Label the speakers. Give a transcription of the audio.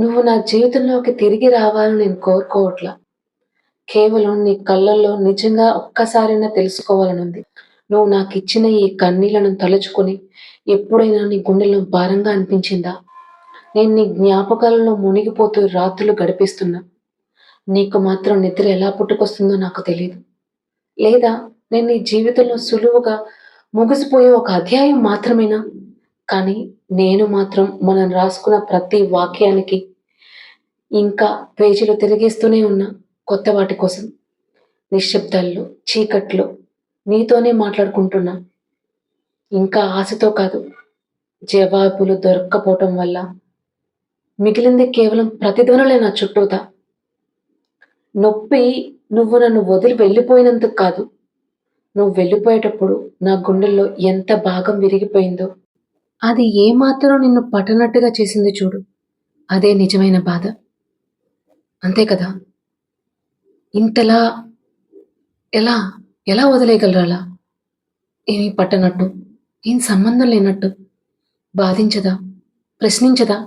Speaker 1: నువ్వు నా జీవితంలోకి తిరిగి రావాలని నేను కోరుకోవట్లా. కేవలం నీ కళ్ళల్లో నిజంగా ఒక్కసారైనా తెలుసుకోవాలనుంది. నువ్వు నాకిచ్చిన ఈ కన్నీళ్లను తలుచుకొని ఎప్పుడైనా నీ గుండెల్లో భారంగా అనిపించిందా? నేను నీ జ్ఞాపకాలలో మునిగిపోతూ రాత్రులు గడిపేస్తున్నా. నీకు మాత్రం నిద్ర ఎలా పుట్టుకొస్తుందో నాకు తెలీదు. లేదా నేను నీ జీవితంలో సులువుగా ముగిసిపోయే ఒక అధ్యాయం మాత్రమేనా? కానీ నేను మాత్రం మనం రాసుకున్న ప్రతి వాక్యానికి ఇంకా పేజీలు తిరిగేస్తూనే ఉన్నా కొత్త వాటి కోసం. నిశ్శబ్దాల్లో, చీకట్లో నీతోనే మాట్లాడుకుంటున్నా. ఇంకా ఆశతో కాదు, జవాబులు దొరక్కపోవటం వల్ల మిగిలింది కేవలం ప్రతిధ్వనులే నా చుట్టూతా. నొప్పి నువ్వు నన్ను వదిలి వెళ్ళిపోయినందుకు కాదు. నువ్వు వెళ్ళిపోయేటప్పుడు నా గుండెల్లో ఎంత భాగం విరిగిపోయిందో, అది ఏమాత్రం నిన్ను పట్టనట్టుగా చేసింది చూడు. అదే నిజమైన బాధ. అంతే కదా! ఇంతలా ఎలా, ఎలా వదిలేయగలరు అలా? ఏమీ పట్టనట్టు, ఏం సంబంధం లేనట్టు. బాధించదా? ప్రశ్నించదా?